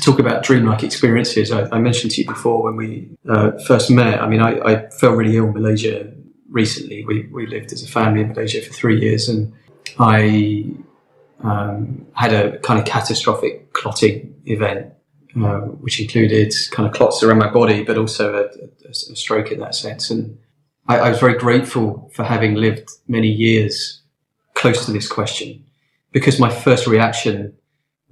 talk about dreamlike experiences, I mentioned to you before when we first met. I mean, I fell really ill in Malaysia recently. We lived as a family in Malaysia for 3 years, and I had a kind of catastrophic clotting event, which included kind of clots around my body, but also a stroke in that sense. And I was very grateful for having lived many years close to this question, because my first reaction,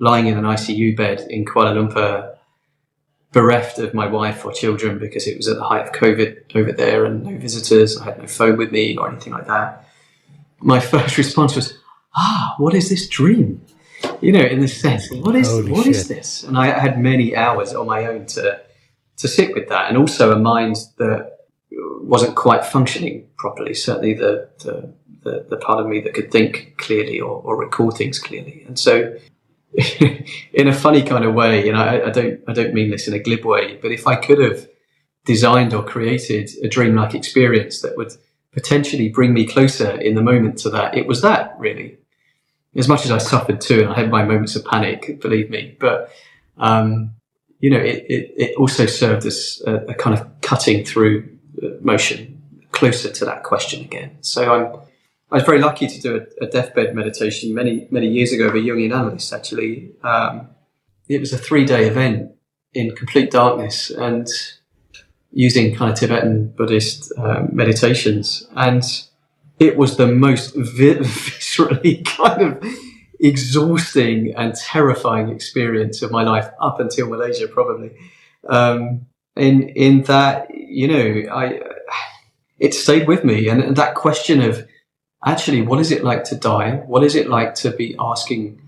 lying in an ICU bed in Kuala Lumpur, bereft of my wife or children because it was at the height of COVID over there and no visitors, I had no phone with me or anything like that. My first response was, what is this dream? You know, in the sense, what is this? And I had many hours on my own to sit with that, and also a mind that wasn't quite functioning properly. Certainly the part of me that could think clearly or recall things clearly. And so in a funny kind of way, you know, I don't mean this in a glib way, but if I could have designed or created a dreamlike experience that would potentially bring me closer in the moment to that, it was that, really. As much as I suffered too, and I had my moments of panic, believe me, but you know, it also served as a kind of cutting through motion closer to that question again. So I was very lucky to do a deathbed meditation many years ago with a Jungian analyst, actually. It was a 3-day event in complete darkness and using kind of Tibetan Buddhist meditations. And it was the most viscerally kind of exhausting and terrifying experience of my life up until Malaysia, probably. In that, you know, it stayed with me. And that question of, actually, what is it like to die? What is it like to be asking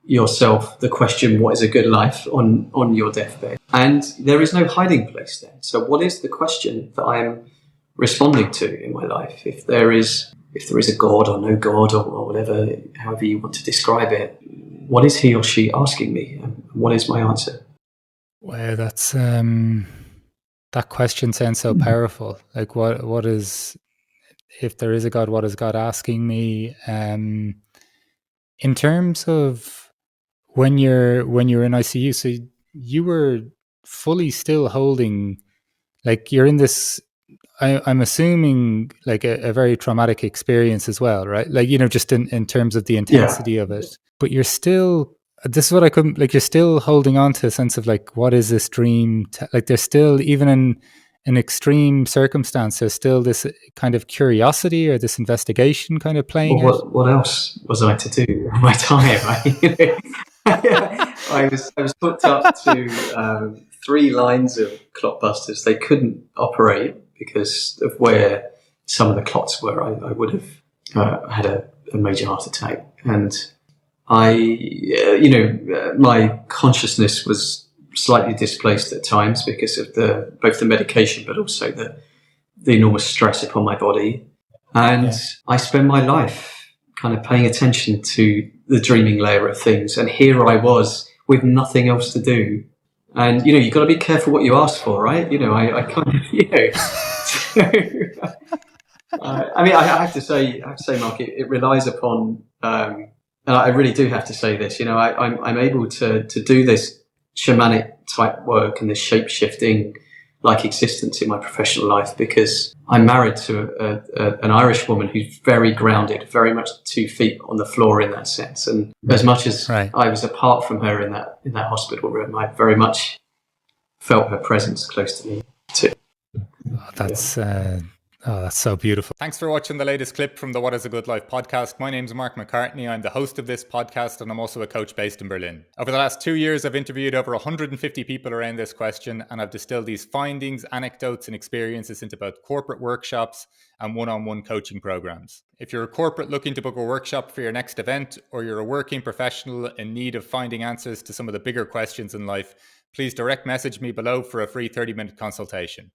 yourself the question, what is a good life, on your deathbed? And there is no hiding place then. So what is the question that I'm responding to in my life? If there is a God or no God or whatever, however you want to describe it, what is he or she asking me? And what is my answer? Wow, that's that question sounds so powerful. Like, what is, if there is a God, what is God asking me? In terms of when you're in ICU, so you were fully still holding, like, you're in this, I'm assuming, like a very traumatic experience as well, right? Like, you know, just in terms of the intensity of it. But you're still, this is what I couldn't, like, you're still holding on to a sense of, like, what is this dream? Like, there's still, even in an extreme circumstance, there's still this kind of curiosity or this investigation kind of playing out. What else was I to do with my time? I was hooked up to 3 lines of clotbusters. They couldn't operate because of where some of the clots were. I would have had a major heart attack, and my consciousness was slightly displaced at times because of both the medication, but also the enormous stress upon my body. And I spend my life kind of paying attention to the dreaming layer of things. And here I was with nothing else to do. And, you know, you've got to be careful what you ask for, right? You know, I kind of, you know. I mean, I have to say, Mark, it relies upon, and I really do have to say this, you know, I'm able to do this shamanic type work and this shape-shifting like existence in my professional life because I'm married to an Irish woman who's very grounded, very much 2 feet on the floor in that sense. And as much as I was apart from her in that hospital room, I very much felt her presence close to me too. That's so beautiful. Thanks for watching the latest clip from the What is a Good Life podcast. My name's Mark McCartney. I'm the host of this podcast, and I'm also a coach based in Berlin. Over the last 2 years, I've interviewed over 150 people around this question, and I've distilled these findings, anecdotes, and experiences into both corporate workshops and one-on-one coaching programs. If you're a corporate looking to book a workshop for your next event, or you're a working professional in need of finding answers to some of the bigger questions in life, please direct message me below for a free 30-minute consultation.